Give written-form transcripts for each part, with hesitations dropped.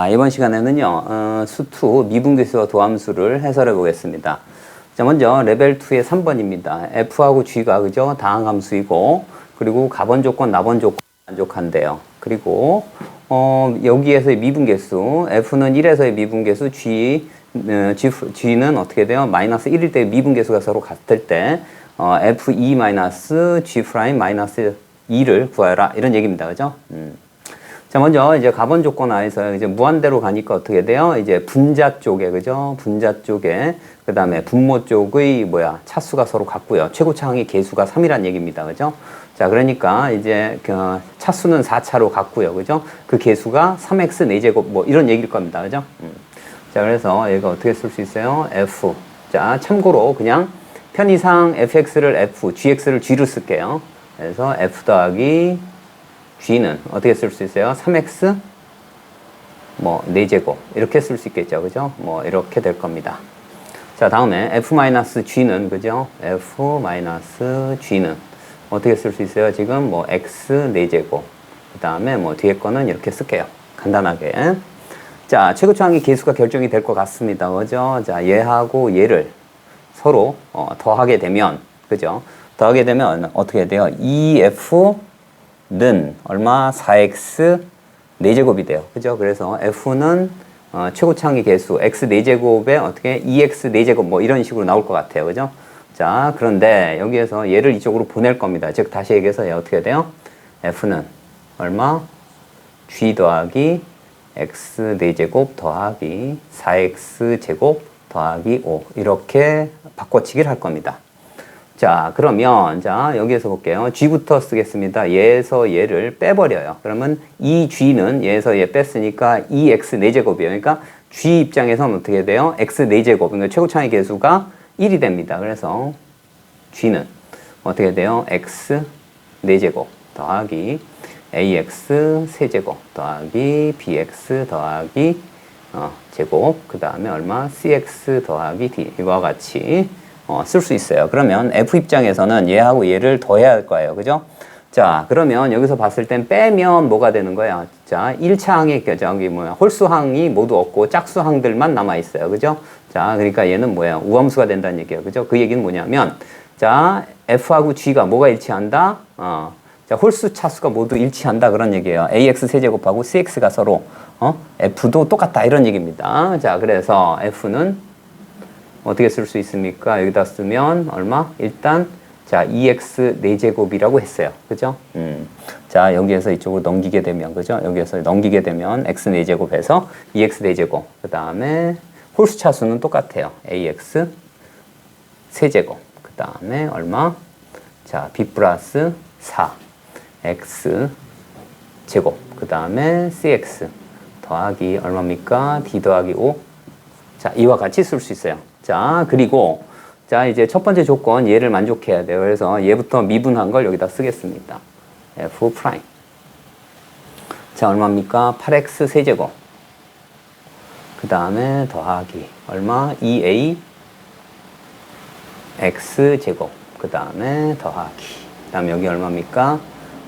이번 시간에는요, 수2 미분계수와 도함수를 해설해 보겠습니다. 자, 먼저 레벨 2의 3번입니다. F하고 G가 그죠? 다항함수이고, 그리고 가번 조건, 나번 조건 만족한대요. 그리고, 여기에서의 미분계수, F는 1에서의 미분계수, G는 어떻게 돼요? 마이너스 1일 때 미분계수가 서로 같을 때, F2-G'-2를 구하라. 이런 얘기입니다. 그죠? 자, 먼저 이제 가번 조건 하에서 이제 무한대로 가니까 어떻게 돼요? 이제 분자 쪽에, 그죠? 분자 쪽에, 그 다음에 분모 쪽의 차수가 서로 같고요. 최고차항의 개수가 3이란 얘기입니다. 그죠? 자, 그러니까 이제 그 차수는 4차로 같고요. 그죠? 그 개수가 3x 4제곱 뭐 이런 얘기일 겁니다. 그죠? 자, 그래서 얘가 어떻게 쓸 수 있어요? F. 자, 참고로 그냥 편의상 fx를 f, gx를 g로 쓸게요. 그래서 f 더하기 g는 어떻게 쓸 수 있어요? 3x 4제곱 이렇게 쓸 수 있겠죠. 그죠? 이렇게 될 겁니다. 자, 다음에 f-g는 그죠? f-g는 어떻게 쓸 수 있어요? 지금 x 4제곱 그 다음에 뒤에 거는 이렇게 쓸게요. 간단하게. 자, 최고차항의 개수가 결정이 될 것 같습니다. 그죠? 자, 얘하고 얘를 서로 더하게 되면 그죠? 더하게 되면 어떻게 돼요? 2f는 얼마? 4x 4제곱이 돼요. 그죠? 그래서 f는 최고차항의 개수 x 4제곱에 어떻게 2x 4제곱 이런 식으로 나올 것 같아요. 그죠? 자, 그런데 여기에서 얘를 이쪽으로 보낼 겁니다. 즉 다시 얘기해서 얘 어떻게 돼요? f는 얼마? g 더하기 x 4제곱 더하기 4x 제곱 더하기 5 이렇게 바꿔치기를 할 겁니다. 자, 그러면 자 여기에서 볼게요. g부터 쓰겠습니다. 얘에서 얘를 빼버려요. 그러면 이 g는 얘에서 얘 뺐으니까 2x 4제곱이에요. 그러니까 g 입장에서는 어떻게 돼요? x 4제곱, 그러니까 최고차항의 개수가 1이 됩니다. 그래서 g는 어떻게 돼요? x 4제곱 더하기 ax 세제곱 더하기 bx 더하기 제곱 그 다음에 얼마? cx 더하기 d 이거와 같이 쓸 수 있어요. 그러면 f 입장에서는 얘하고 얘를 더해야 할 거예요. 그죠? 자, 그러면 여기서 봤을 땐 빼면 뭐가 되는 거야? 자, 1차항의 저기 홀수항이 모두 없고 짝수항들만 남아 있어요. 그죠? 자, 그러니까 얘는 뭐예요? 우함수가 된다는 얘기예요. 그죠? 그 얘기는 뭐냐면 자, f하고 g가 뭐가 일치한다? 자, 홀수 차수가 모두 일치한다 그런 얘기예요. ax 세제곱하고 cx가 서로 f도 똑같다 이런 얘기입니다. 자, 그래서 f는 어떻게 쓸 수 있습니까? 여기다 쓰면 얼마? 일단 자, 2x 4제곱이라고 했어요. 그죠? 자, 여기에서 이쪽으로 넘기게 되면 그죠? 여기에서 넘기게 되면 x 4제곱에서 2x 4제곱 그 다음에 홀수 차수는 똑같아요. ax 세제곱 그 다음에 얼마? 자, b 플러스 4 x 제곱 그 다음에 cx 더하기 얼마입니까? d 더하기 5. 자, 이와 같이 쓸 수 있어요. 자, 그리고 자, 이제 첫 번째 조건 얘를 만족해야 돼요. 그래서 얘부터 미분한 걸 여기다 쓰겠습니다. f 프라임. 자, 얼마입니까? 8x 세제곱. 그 다음에 더하기 얼마? 2a x 제곱. 그 다음에 더하기. 그 다음에 여기 얼마입니까?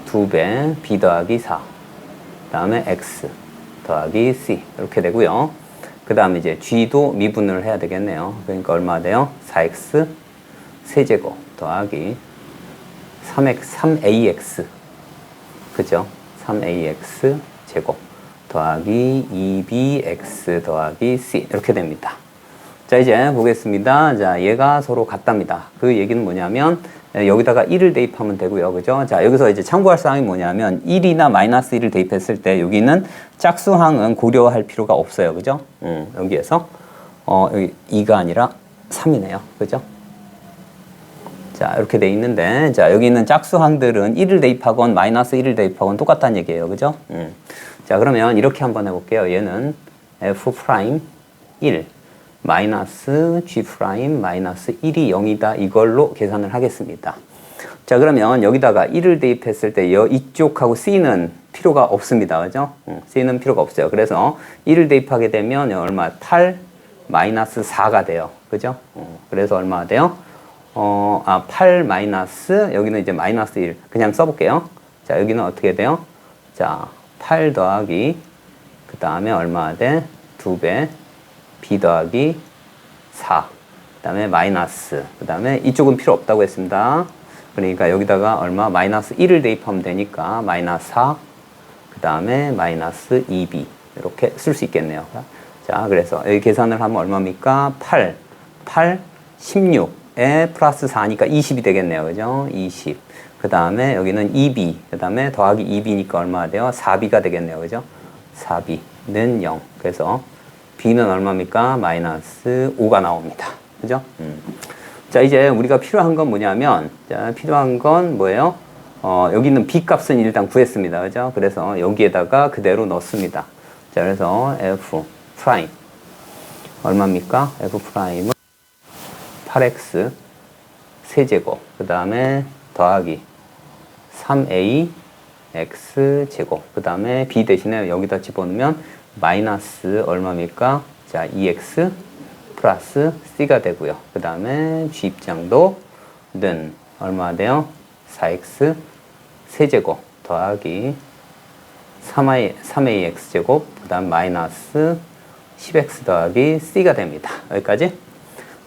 2배 b 더하기 4. 그 다음에 x 더하기 c. 이렇게 되고요. 그 다음에 이제 g도 미분을 해야 되겠네요. 그러니까 얼마 돼요? 4x 세제곱 더하기 3ax. 그죠? 3ax 제곱 더하기 2bx 더하기 c. 이렇게 됩니다. 자, 이제 보겠습니다. 자, 얘가 서로 같답니다. 그 얘기는 뭐냐면 여기다가 1을 대입하면 되고요. 그죠? 자, 여기서 이제 참고할 사항이 뭐냐면 1이나 마이너스 1을 대입했을 때 여기는 짝수항은 고려할 필요가 없어요. 그죠? 여기에서 여기 2가 아니라 3이네요. 그죠? 자, 이렇게 돼 있는데 자, 여기 있는 짝수항들은 1을 대입하건 마이너스 1을 대입하건 똑같다는 얘기예요. 그죠? 자, 그러면 이렇게 한번 해볼게요. 얘는 f 프라임 1 마이너스 g 프라임 마이너스 1이 0이다 이걸로 계산을 하겠습니다. 자, 그러면 여기다가 1을 대입했을 때 이쪽하고 c는 필요가 없습니다. 그죠? c는 필요가 없어요. 그래서 1을 대입하게 되면 얼마? 8 마이너스 4가 돼요. 그죠? 그래서 얼마 돼요? 8 마이너스 여기는 이제 마이너스 1 그냥 써볼게요. 자, 여기는 어떻게 돼요? 자, 8 더하기 그 다음에 얼마 돼? 2배 b 더하기 4. 그 다음에 마이너스. 그 다음에 이쪽은 필요 없다고 했습니다. 그러니까 여기다가 얼마? 마이너스 1을 대입하면 되니까 마이너스 4. 그 다음에 마이너스 2b. 이렇게 쓸 수 있겠네요. 자, 그래서 여기 계산을 하면 얼마입니까? 8, 16에 플러스 4니까 20이 되겠네요. 그죠? 20. 그 다음에 여기는 2b. 그 다음에 더하기 2b니까 얼마가 돼요? 4b가 되겠네요. 그죠? 4b는 0. 그래서 b는 얼마입니까? 마이너스 5가 나옵니다. 그죠? 자, 이제 우리가 필요한 건 뭐냐면, 자, 필요한 건 뭐예요? 여기 있는 b 값은 일단 구했습니다. 그죠? 그래서 여기에다가 그대로 넣습니다. 자, 그래서 f 프라임 얼마입니까? f 프라임은 8x 세제곱, 그 다음에 더하기 3a x 제곱, 그 다음에 b 대신에 여기다 집어넣으면 마이너스 얼마입니까? 자, 2x 플러스 c가 되고요. 그 다음에 g 입장도 는 얼마 돼요? 4x 세제곱 더하기 3ax 제곱, 그 다음 마이너스 10x 더하기 c가 됩니다. 여기까지.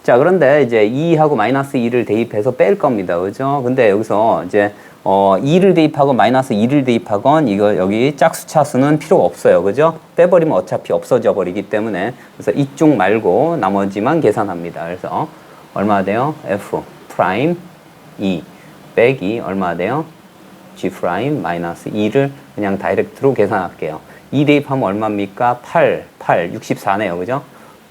자, 그런데 이제 2하고 마이너스 2를 대입해서 뺄 겁니다. 그죠? 근데 여기서 이제 2를 대입하건 마이너스 2를 대입하건 이거 여기 짝수 차수는 필요 없어요. 그죠? 빼버리면 어차피 없어져 버리기 때문에, 그래서 이쪽 말고 나머지만 계산합니다. 그래서 얼마 돼요? f 프라임 2 빼기 얼마 돼요? g 프라임 마이너스 2를 그냥 다이렉트로 계산할게요. 2 대입하면 얼마입니까? 8, 64네요. 그죠?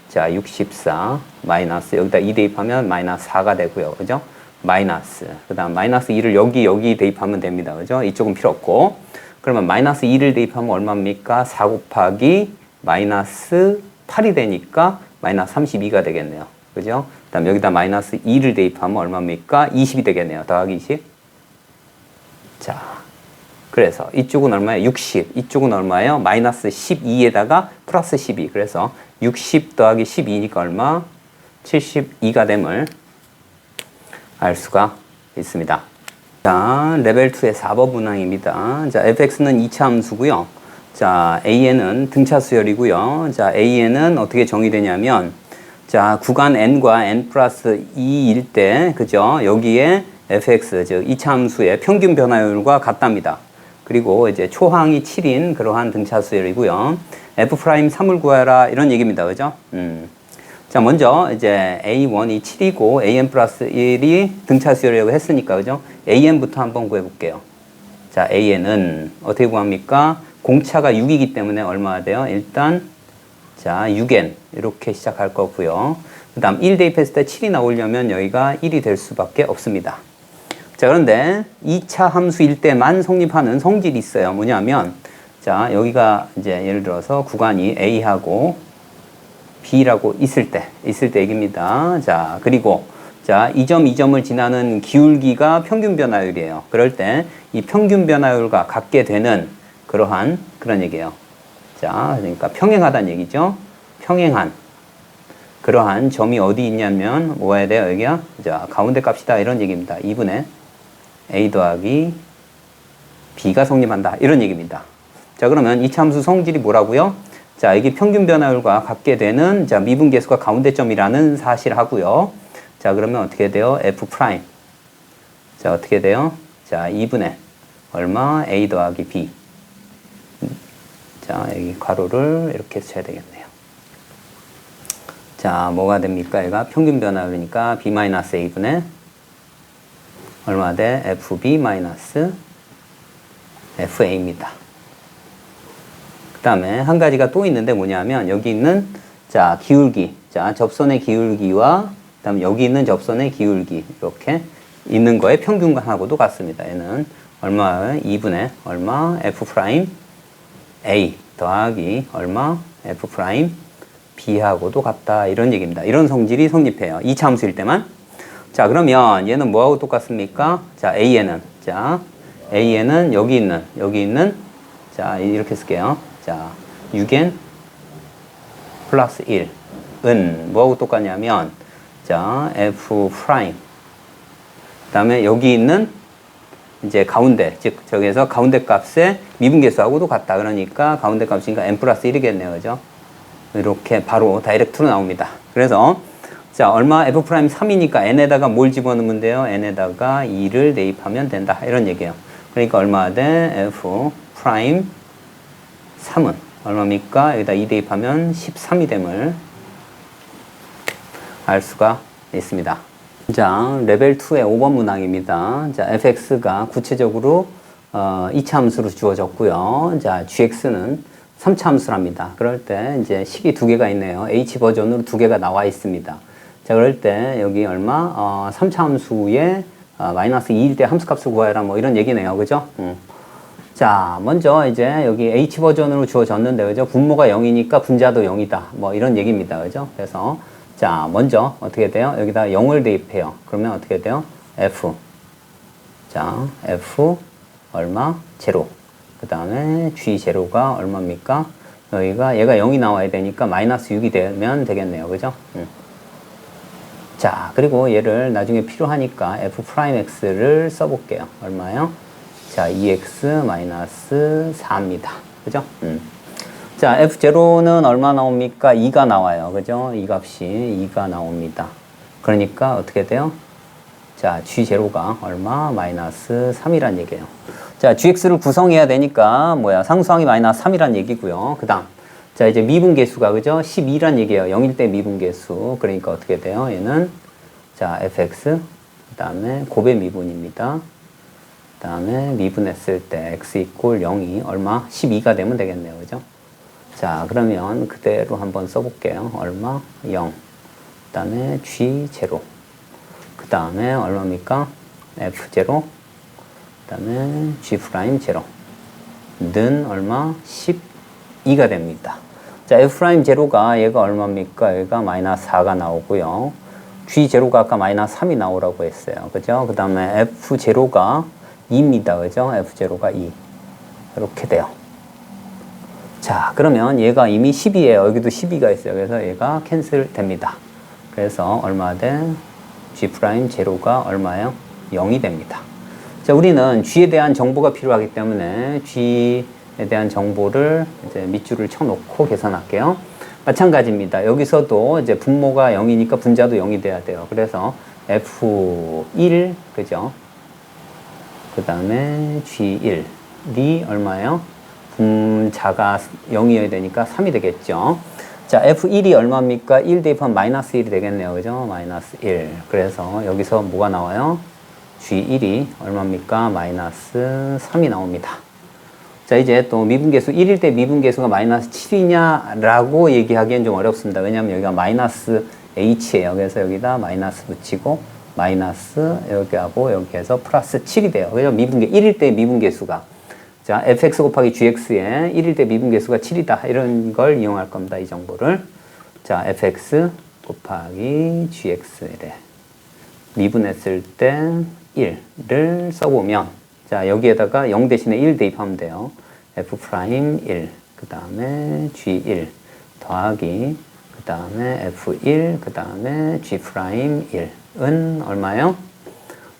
자, 64 마이너스 여기다 2 대입하면 마이너스 4가 되고요. 그죠? 마이너스. 그 다음 마이너스 2를 여기 대입하면 됩니다. 그죠? 이쪽은 필요 없고. 그러면 마이너스 2를 대입하면 얼마입니까? 4 곱하기 마이너스 8이 되니까 마이너스 32가 되겠네요. 그죠? 그 다음 여기다 마이너스 2를 대입하면 얼마입니까? 20이 되겠네요. 더하기 20. 자, 그래서 이쪽은 얼마예요? 60. 이쪽은 얼마예요? 마이너스 12에다가 플러스 12. 그래서 60 더하기 12니까 얼마? 72가 됨을 알 수가 있습니다. 자, 레벨 2의 4번 문항입니다. 자, fx는 2차 함수고요. 자, an은 등차 수열이고요. 자, an은 어떻게 정의되냐면, 자, 구간 n과 n 플러스 2일 때, 그죠? 여기에 fx, 즉 2차 함수의 평균 변화율과 같답니다. 그리고 이제 초항이 7인 그러한 등차 수열이고요. f 프라임 3을 구하라 이런 얘기입니다. 그죠? 자, 먼저 이제 a1이 7이고 an 플러스 1이 등차 수열이라고 했으니까, 그죠? an부터 한번 구해 볼게요. 자, an은 어떻게 구합니까? 공차가 6이기 때문에 얼마가 돼요? 일단 자, 6n 이렇게 시작할 거고요. 그 다음 1 대입했을 때 7이 나오려면 여기가 1이 될 수밖에 없습니다. 자, 그런데 2차 함수일 때만 성립하는 성질이 있어요. 뭐냐면, 자, 여기가 이제 예를 들어서 구간이 A하고 B라고 있을 때 얘기입니다. 자, 그리고 자, 이 점을 지나는 기울기가 평균 변화율이에요. 그럴 때 이 평균 변화율과 같게 되는 그러한 그런 얘기예요. 자, 그러니까 평행하다는 얘기죠. 평행한 그러한 점이 어디 있냐면 뭐 해야 돼요? 여기야. 자, 가운데 값이다 이런 얘기입니다. 2분의 a 더하기 b가 성립한다 이런 얘기입니다. 자, 그러면 이 함수 성질이 뭐라고요? 자, 이게 평균 변화율과 같게 되는 자, 미분계수가 가운데점이라는 사실하고요. 자, 그러면 어떻게 돼요? f 프라임. 자, 어떻게 돼요? 자, 2분의 얼마? a 더하기 b. 자, 여기 괄호를 이렇게 써야 되겠네요. 자, 뭐가 됩니까? 얘가 평균 변화율이니까 b-a분의 얼마 돼? fb-fa입니다. 그 다음에 한 가지가 또 있는데 뭐냐면 여기 있는 자, 기울기. 자, 접선의 기울기와 그 다음에 여기 있는 접선의 기울기 이렇게 있는 거의 평균하고도 같습니다. 얘는 얼마? 2분의 얼마? f' a 더하기 얼마? f' b하고도 같다 이런 얘기입니다. 이런 성질이 성립해요. 2차 함수일 때만. 자, 그러면 얘는 뭐하고 똑같습니까? 자, an은 자, an은 여기 있는 자, 이렇게 쓸게요. 자, 6n 플러스 1은 뭐하고 똑같냐면 자, f' 그 다음에 여기 있는 이제 가운데, 즉 저기에서 가운데 값의 미분계수하고도 같다. 그러니까 가운데 값이니까 n 플러스 1이겠네요. 그죠? 이렇게 바로 다이렉트로 나옵니다. 그래서 자, 얼마 f 프라임 3이니까 n에다가 뭘 집어넣으면 돼요? n에다가 2를 대입하면 된다. 이런 얘기예요. 그러니까 얼마 돼? f 프라임 3은 얼마입니까? 여기다 2 대입하면 13이 됨을 알 수가 있습니다. 자, 레벨 2의 5번 문항입니다. 자, fx가 구체적으로 2차 함수로 주어졌고요. 자, gx는 3차 함수랍니다. 그럴 때 이제 식이 두 개가 있네요. h 버전으로 두 개가 나와 있습니다. 자, 그럴 때 여기 얼마? 3차 함수에 마이너스 2일 때 함수값을 구하여라 뭐 이런 얘기네요. 그죠? 자, 먼저 이제 여기 h 버전으로 주어졌는데 그죠? 분모가 0이니까 분자도 0이다. 뭐 이런 얘기입니다. 그죠? 그래서 자, 먼저 어떻게 돼요? 여기다 0을 대입해요. 그러면 어떻게 돼요? f. 자, f 얼마? 제로. 그 다음에 g 제로가 얼마입니까? 여기가 얘가 0이 나와야 되니까 마이너스 6이 되면 되겠네요. 그죠? 자, 그리고 얘를 나중에 필요하니까 f 프라임 x를 써볼게요. 얼마요? 자, 2x 마이너스 4입니다. 그죠? 자, f0는 얼마 나옵니까? 2가 나와요. 그죠? 이 값이 2가 나옵니다. 그러니까 어떻게 돼요? 자, g0가 얼마? 마이너스 3이란 얘기예요. 자, gx를 구성해야 되니까 뭐야? 상수항이 마이너스 3이란 얘기고요. 그 다음 자, 이제 미분계수가 그죠? 12란 얘기예요. 0일 때 미분계수. 그러니까 어떻게 돼요? 얘는 자, fx 그 다음에 곱의 미분입니다. 그 다음에 미분했을 때 x 이꼴 0이 얼마? 12가 되면 되겠네요. 그죠? 자, 그러면 그대로 한번 써볼게요. 얼마? 0. 그 다음에 g0. 그 다음에 얼마입니까? f0. 그 다음에 g'0. 는 얼마? 12가 됩니다. 자, f'0가 얘가 얼마입니까? 얘가 마이너스 4가 나오고요. g0가 아까 마이너스 3이 나오라고 했어요. 그죠? 그 다음에 f0가 2입니다. 그죠? f0가 2. 이렇게 돼요. 자, 그러면 얘가 이미 10이에요. 여기도 12가 있어요. 그래서 얘가 캔슬 됩니다. 그래서 얼마 돼? g'0가 얼마예요? 0이 됩니다. 자, 우리는 g에 대한 정보가 필요하기 때문에 g에 대한 정보를 이제 밑줄을 쳐놓고 계산할게요. 마찬가지입니다. 여기서도 이제 분모가 0이니까 분자도 0이 돼야 돼요. 그래서 f1, 그죠? 그 다음에 g1이 얼마예요? 분자가 0이어야 되니까 3이 되겠죠. 자, f1이 얼마입니까? 1 대입하면 마이너스 1이 되겠네요. 그죠? 마이너스 1. 그래서 여기서 뭐가 나와요? g1이 얼마입니까? 마이너스 3이 나옵니다. 자, 이제 또 미분계수 1일 때 미분계수가 마이너스 7이냐라고 얘기하기엔 좀 어렵습니다. 왜냐하면 여기가 마이너스 h예요. 그래서 여기다 마이너스 붙이고 마이너스 여기하고 여기에서 플러스 7이 돼요. 그죠? 1일 때 미분계수가 자, fx 곱하기 gx에 1일 때 미분계수가 7이다. 이런 걸 이용할 겁니다. 이 정보를. 자, fx 곱하기 gx에 미분했을 때 1을 써보면 자, 여기에다가 0 대신에 1 대입하면 돼요. f'1, 그 다음에 g1 더하기 그 다음에 f1, 그 다음에 g'1은 얼마예요?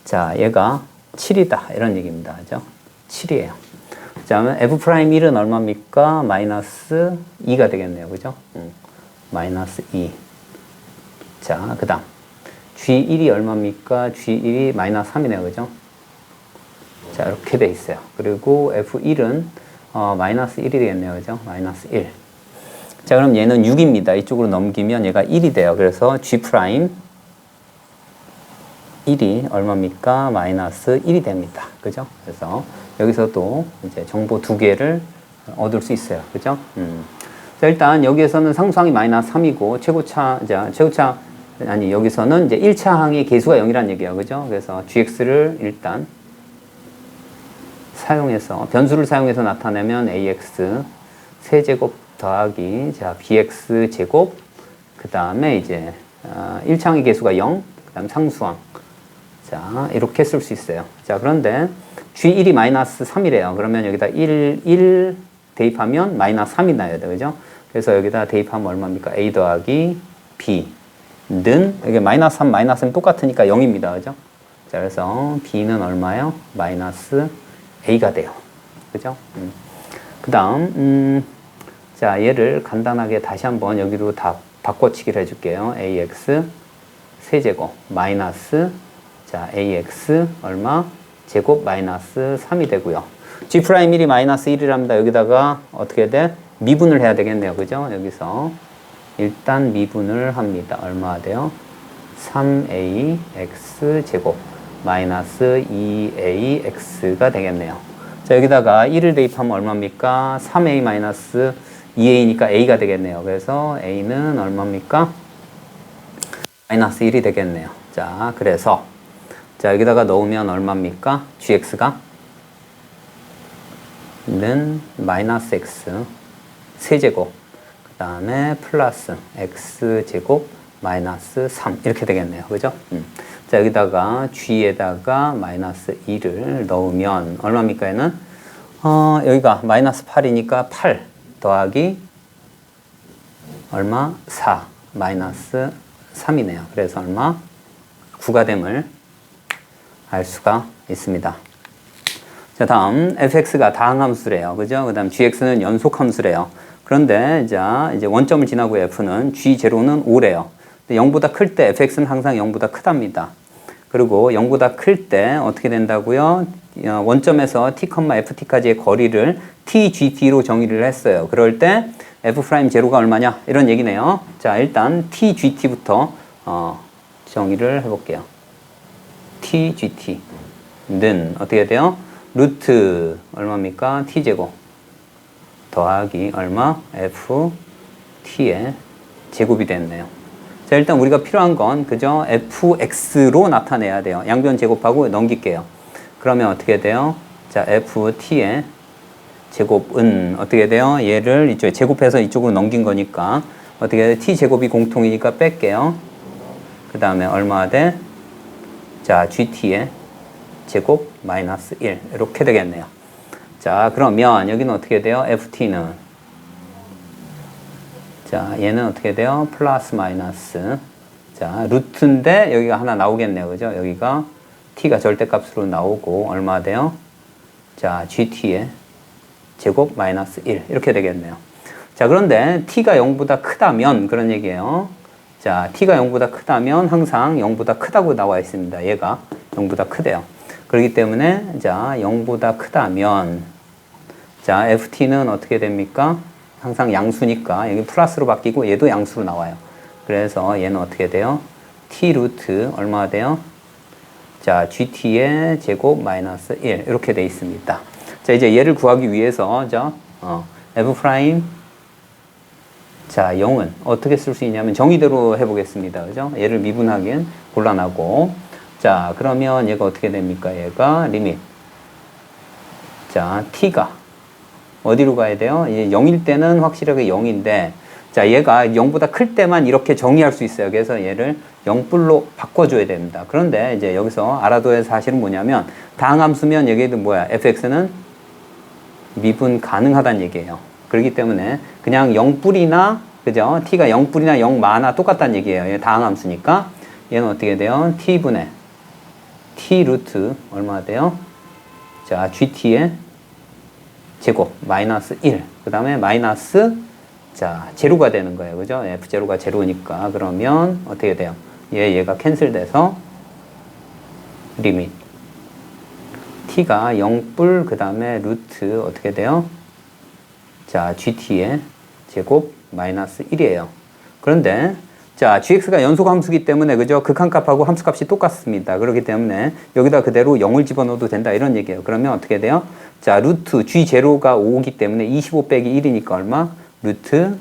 자, 얘가 7이다. 이런 얘기입니다. 그죠? 7이에요. 자, 그러면 f'1은 얼마입니까? 마이너스 2가 되겠네요. 그죠? 마이너스 2. 자, 그 다음 g1이 얼마입니까? g1이 마이너스 3이네요. 그죠? 자, 이렇게 돼 있어요. 그리고 f1은 마이너스 1이 되겠네요. 그죠? 마이너스 1. 자, 그럼 얘는 6입니다. 이쪽으로 넘기면 얘가 1이 돼요. 그래서 g'1이 얼마입니까? 마이너스 1이 됩니다. 그죠? 그래서 여기서도 이제 정보 두 개를 얻을 수 있어요. 그죠? 자, 일단 여기에서는 상수항이 마이너스 3이고 여기서는 이제 1차 항의 계수가 0이라는 얘기예요. 그죠? 그래서 gx를 일단 사용해서 변수를 사용해서 나타내면 ax 세제곱 더하기 자 bx 제곱 그 다음에 이제 1차 항의 계수가 0 그 다음 상수항 자 이렇게 쓸 수 있어요. 자 그런데 g1이 마이너스 3이래요. 그러면 여기다 1 대입하면 마이너스 3이 나야 돼요. 그죠? 그래서 여기다 대입하면 얼마입니까? a 더하기 b는 이게 마이너스 3 마이너스 3 똑같으니까 0입니다. 그죠? 자, 그래서 b는 얼마요? 마이너스 a가 돼요. 그죠? 그 다음, 자, 얘를 간단하게 다시 한번 여기로 다 바꿔치기를 해줄게요. ax 세제곱 마이너스, 자, ax 얼마? 제곱 마이너스 3이 되고요. g'1이 마이너스 1이랍니다. 여기다가 어떻게 돼? 미분을 해야 되겠네요. 그죠? 여기서 일단 미분을 합니다. 얼마 돼요? 3ax 제곱 마이너스 2ax가 되겠네요. 자, 여기다가 1을 대입하면 얼마입니까? 3a 마이너스 2a니까 a가 되겠네요. 그래서 a는 얼마입니까? 마이너스 1이 되겠네요. 자, 그래서 자, 여기다가 넣으면 얼마입니까? gx가 는 마이너스 x 세제곱 그 다음에 플러스 x제곱 마이너스 3 이렇게 되겠네요. 그죠? 자, 여기다가 g에다가 마이너스 2를 넣으면 얼마입니까? 얘는 여기가 마이너스 8이니까 8 더하기 얼마? 4 마이너스 3이네요. 그래서 얼마? 9가 됨을 알 수가 있습니다. 자, 다음 fx가 다항함수래요. 그죠? 그 다음 gx는 연속함수래요. 그런데 이제 원점을 지나고 f는 g0는 5래요. 0보다 클 때 fx는 항상 0보다 크답니다. 그리고 0보다 클 때 어떻게 된다고요? 원점에서 t, ft까지의 거리를 tgt로 정의를 했어요. 그럴 때 f'0가 얼마냐? 이런 얘기네요. 자, 일단 tgt부터 정의를 해볼게요. tgt는 어떻게 돼요? 루트 얼마입니까? t제곱 더하기 얼마? ft의 제곱이 됐네요. 자, 일단 우리가 필요한 건 그죠? fx로 나타내야 돼요. 양변 제곱하고 넘길게요. 그러면 어떻게 돼요? 자, ft의 제곱은 어떻게 돼요? 얘를 이쪽에 제곱해서 이쪽으로 넘긴 거니까 어떻게 돼요? t제곱이 공통이니까 뺄게요. 그 다음에 얼마 돼? 자, gt의 제곱 마이너스 1 이렇게 되겠네요. 자, 그러면 여기는 어떻게 돼요? ft는 자, 얘는 어떻게 돼요? 플러스 마이너스 자, 루트인데 여기가 하나 나오겠네요. 그죠? 여기가 t가 절대값으로 나오고 얼마 돼요? 자, gt의 제곱 마이너스 1 이렇게 되겠네요. 자, 그런데 t가 0보다 크다면 그런 얘기예요. 자, t가 0보다 크다면 항상 0보다 크다고 나와 있습니다. 얘가 0보다 크대요. 그렇기 때문에 자, 0보다 크다면 자, ft는 어떻게 됩니까? 항상 양수니까 여기 플러스로 바뀌고 얘도 양수로 나와요. 그래서 얘는 어떻게 돼요? t 루트 얼마가 돼요? 자, gt의 제곱 마이너스 1 이렇게 돼 있습니다. 자, 이제 얘를 구하기 위해서 f' 자, 0은 어떻게 쓸 수 있냐면 정의대로 해보겠습니다. 그죠? 얘를 미분하기엔 곤란하고 자, 그러면 얘가 어떻게 됩니까? 얘가 리밋 자, t가 어디로 가야 돼요? 이제 0일 때는 확실하게 0인데 자, 얘가 0보다 클 때만 이렇게 정의할 수 있어요. 그래서 얘를 0불로 바꿔줘야 됩니다. 그런데 이제 여기서 알아둬야 할 사실은 뭐냐면 다항함수면 여기도 뭐야? fx는 미분 가능하다는 얘기예요. 그렇기 때문에 그냥 0불이나 그죠? t가 0불이나 0마나 똑같다는 얘기예요. 얘 다항함수니까 얘는 어떻게 돼요? t분의 t 루트 얼마 돼요? 자, gt의 제곱 마이너스 1. 그 다음에 마이너스 자, 제로가 되는 거예요. 그죠? f0가 제로니까 그러면 어떻게 돼요? 얘가 캔슬돼서 리밋 t가 0불 그 다음에 루트 어떻게 돼요? 자, gt의 제곱 마이너스 1이에요. 그런데 자, gx가 연속 함수기 때문에 그죠? 극한값하고 함수값이 똑같습니다. 그렇기 때문에 여기다 그대로 0을 집어넣어도 된다 이런 얘기예요. 그러면 어떻게 돼요? 자, 루트 g0가 5기 때문에 25 빼기 1이니까 얼마? 루트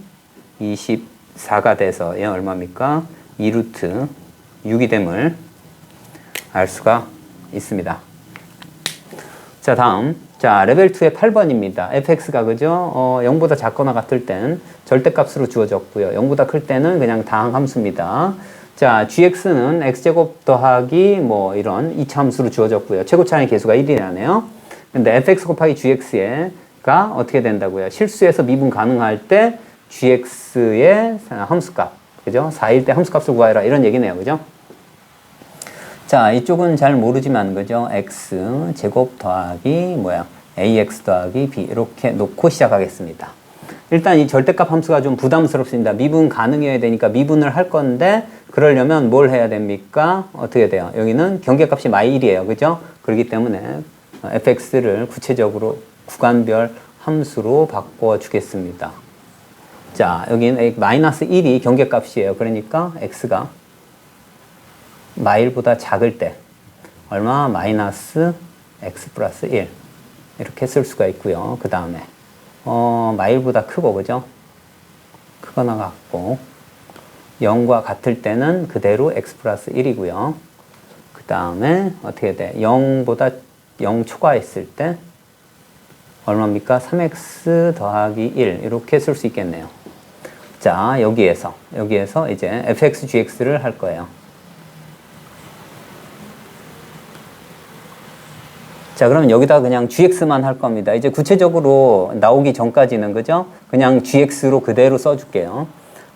24가 돼서 얘 얼마입니까? 2루트 6이 됨을 알 수가 있습니다. 자, 다음 자, 레벨 2의 8번입니다. fx가 그죠? 0보다 작거나 같을 땐 절대값으로 주어졌고요. 0보다 클 때는 그냥 다항함수입니다. 자, gx는 x제곱 더하기 뭐 이런 2차 함수로 주어졌고요. 최고차의 계수가 1이라네요. 근데 fx 곱하기 gx가 어떻게 된다고요? 실수해서 미분 가능할 때 gx의 함수값, 그죠? 4일 때 함수값을 구하라 이런 얘기네요. 그죠? 자, 이쪽은 잘 모르지만, 그죠? x 제곱 더하기, 뭐야? ax 더하기 b. 이렇게 놓고 시작하겠습니다. 일단 이 절대값 함수가 좀 부담스럽습니다. 미분 가능해야 되니까 미분을 할 건데, 그러려면 뭘 해야 됩니까? 어떻게 돼요? 여기는 경계값이 -1이에요. 그죠? 그렇기 때문에 fx를 구체적으로 구간별 함수로 바꿔주겠습니다. 자, 여기는 -1이 경계값이에요. 그러니까 x가 마일보다 작을 때 얼마? 마이너스 x 플러스 1 이렇게 쓸 수가 있고요. 그 다음에 마일보다 크고, 그죠? 크거나 같고 0과 같을 때는 그대로 x 플러스 1이고요. 그 다음에 어떻게 돼? 0보다 0 초과했을 때 얼마입니까? 3x 더하기 1 이렇게 쓸 수 있겠네요. 자, 여기에서 이제 fx, gx를 할 거예요. 자, 그러면 여기다 그냥 gx만 할 겁니다. 이제 구체적으로 나오기 전까지는, 그죠? 그냥 gx로 그대로 써줄게요.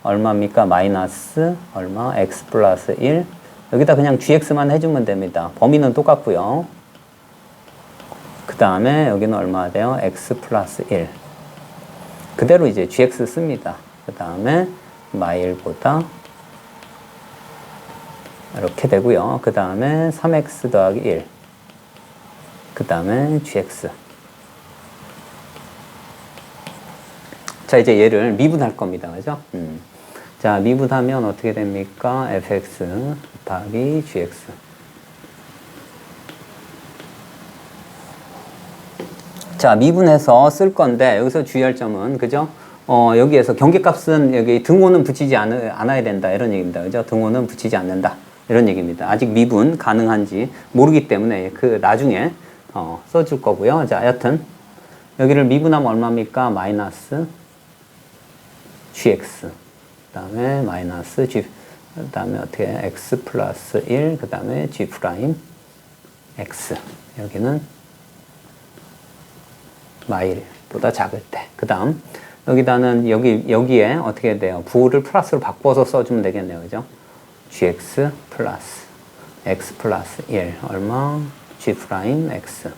얼마입니까? 마이너스 얼마? x 플러스 1. 여기다 그냥 gx만 해주면 됩니다. 범위는 똑같고요. 그 다음에 여기는 얼마 돼요? x 플러스 1. 그대로 이제 gx 씁니다. 그 다음에 마일보다 이렇게 되고요. 그 다음에 3x 더하기 1. 그 다음에 gx. 자, 이제 얘를 미분할 겁니다. 그죠? 자, 미분하면 어떻게 됩니까? fx 곱하기 gx. 자, 미분해서 쓸 건데, 여기서 주의할 점은, 그죠? 여기에서 경계값은 여기 등호는 붙이지 않아야 된다. 이런 얘기입니다. 그죠? 등호는 붙이지 않는다. 이런 얘기입니다. 아직 미분 가능한지 모르기 때문에 그 나중에 써줄 거고요. 자, 여튼 여기를 미분하면 얼마입니까? 마이너스 gx. 그 다음에 마이너스 g. 그 다음에 어떻게 해? x 플러스 1. 그 다음에 g 프라임 x. 여기는 마일보다 작을 때. 그 다음 여기다는 여기에 어떻게 돼요? 부호를 플러스로 바꿔서 써주면 되겠네요. 그죠? gx 플러스 x 플러스 1 얼마? g 프라임 x.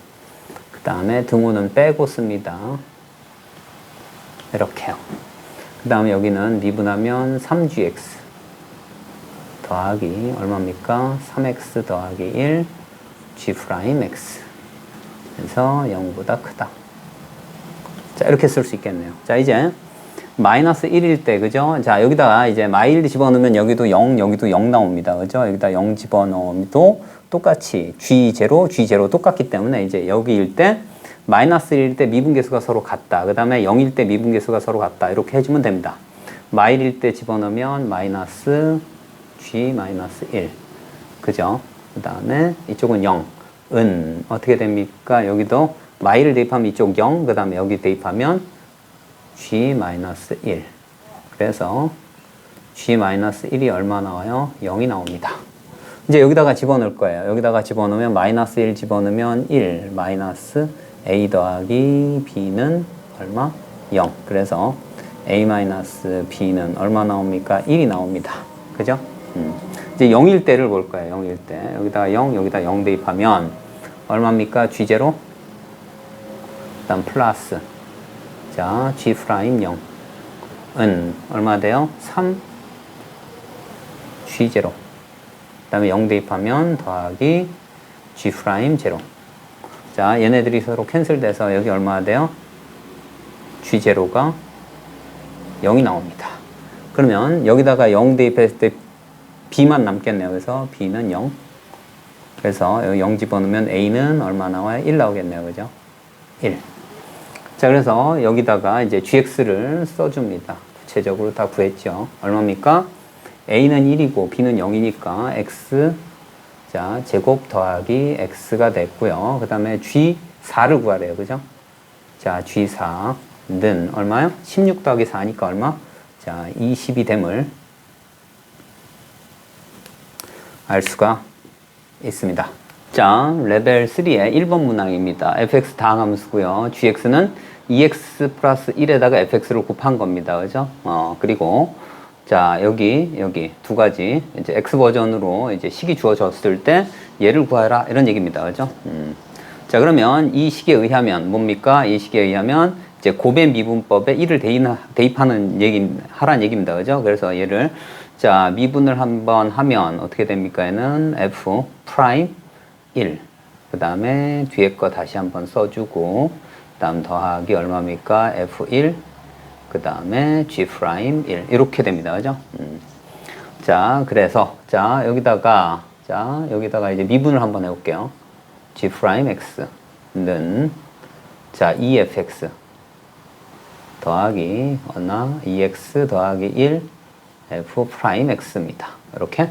그 다음에 등호는 빼고 씁니다. 이렇게요. 그 다음에 여기는 미분하면 3gx 더하기 얼마입니까? 3x 더하기 1 g 프라임 x. 그래서 0보다 크다. 자, 이렇게 쓸 수 있겠네요. 자, 이제 마이너스 1일 때, 그죠? 자, 여기다가 이제 마일 집어넣으면 여기도 0, 여기도 0 나옵니다. 그죠? 여기다 0 집어넣어도 똑같이 G0 똑같기 때문에 이제 여기일 때 마이너스 1일 때 미분계수가 서로 같다. 그 다음에 0일 때 미분계수가 서로 같다. 이렇게 해주면 됩니다. 마일일 때 집어넣으면 마이너스 G 마이너스 1. 그죠? 그 다음에 이쪽은 0. 은 어떻게 됩니까? 여기도 마일을 대입하면 이쪽 0, 그 다음에 여기 대입하면 G-1. 그래서 G-1이 얼마 나와요? 0이 나옵니다. 이제 여기다가 집어넣을 거예요. 여기다가 집어넣으면 마이너스 1 집어넣으면 1, 마이너스 A 더하기 B는 얼마? 0. 그래서 A-B는 얼마 나옵니까? 1이 나옵니다. 그죠? 이제 0일 때를 볼 거예요. 0일 때. 여기다가 0, 여기다 0 대입하면 얼마입니까? G0? 일단 플러스. 자, G 프라임 0. 은 얼마 돼요? 3 G0. 그 다음에 0 대입하면 더하기 G 프라임 0. 자, 얘네들이 서로 캔슬돼서 여기 얼마 돼요? G0가 0이 나옵니다. 그러면 여기다가 0 대입했을 때 B만 남겠네요. 그래서 B는 0. 그래서 여기 0 집어넣으면 A는 얼마 나와요? 1 나오겠네요. 그죠? 1. 자, 그래서 여기다가 이제 gx를 써줍니다. 구체적으로 다 구했죠. 얼마입니까? A는 1이고 B는 0이니까 x, 자, 제곱 더하기 x가 됐고요. 그 다음에 g4를 구하래요. 그죠? 자, g4는 얼마요? 16 더하기 4니까 얼마? 자, 20이 됨을 알 수가 있습니다. 자, 레벨 3의 1번 문항입니다. fx 다항함수고요. gx는 2x 플러스 1에다가 fx를 곱한 겁니다. 그죠? 그리고 자, 여기 두 가지 이제 X 버전으로 이제 식이 주어졌을 때 얘를 구하라 이런 얘기입니다. 그죠? 자, 그러면 이 식에 의하면 뭡니까? 이 식에 의하면 이제 고배 미분법에 1을 대입하는 하라는 얘기입니다. 그죠? 그래서 얘를 자, 미분을 한번 하면 어떻게 됩니까? 얘는 F 프라임 1. 그 다음에 뒤에 거 다시 한번 써주고, 그 다음 더하기 얼마입니까? F1. 그 다음에 G 프라임 1. 이렇게 됩니다. 그죠? 자, 그래서, 여기다가 이제 미분을 한번 해볼게요. G 프라임 X는, 자, EFX. 더하기, EX 더하기 1. F 프라임 X입니다. 이렇게.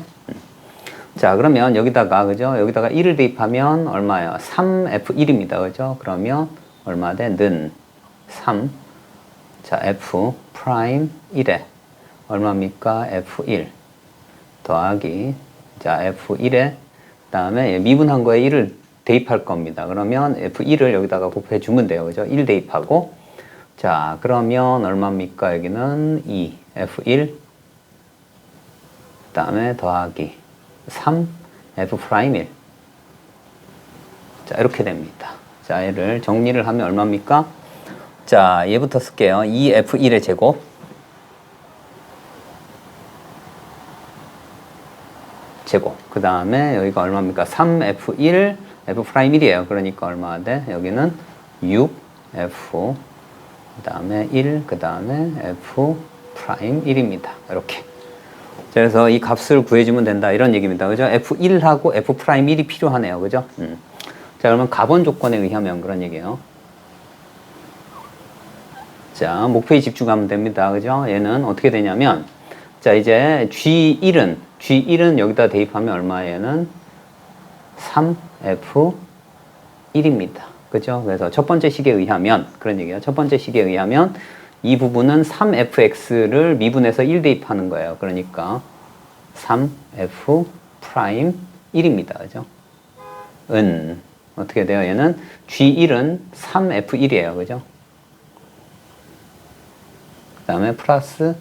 자, 그러면 여기다가, 그죠? 여기다가 1을 대입하면 얼마예요? 3F1입니다. 그죠? 그러면 얼마 돼? 는 3. 자, F 프라임 1에 얼마입니까? F1 더하기, 자, F1에, 그 다음에 미분한 거에 1을 대입할 겁니다. 그러면 F1을 여기다가 곱해주면 돼요. 그죠? 1 대입하고. 자, 그러면 얼마입니까? 여기는 2. F1, 그 다음에 더하기 3 F 프라임 1. 자, 이렇게 됩니다. 자, 얘를 정리를 하면 얼마입니까? 자, 얘부터 쓸게요. 2F1의 제곱. 그 다음에 여기가 얼마입니까? 3F1, F 프라임 1이에요. 그러니까 얼마가 돼? 여기는 6F, 그 다음에 1, 그 다음에 F 프라임 1입니다. 이렇게. 그래서 이 값을 구해주면 된다 이런 얘기입니다. 그죠? F1하고 F 프라임 1이 필요하네요. 그죠? 자, 그러면 가본 조건에 의하면 그런 얘기예요. 자, 목표에 집중하면 됩니다. 그죠? 얘는 어떻게 되냐면, 자, 이제 G1은 여기다 대입하면 얼마? 얘는 3F1입니다. 그죠? 그래서 첫 번째 식에 의하면, 그런 얘기예요. 첫 번째 식에 의하면 이 부분은 3fx를 미분해서 1 대입하는 거예요. 그러니까 3f 프라임 1입니다. 그죠? 어떻게 돼요? 얘는 G1은 3f1이에요. 그죠? 그 다음에 플러스,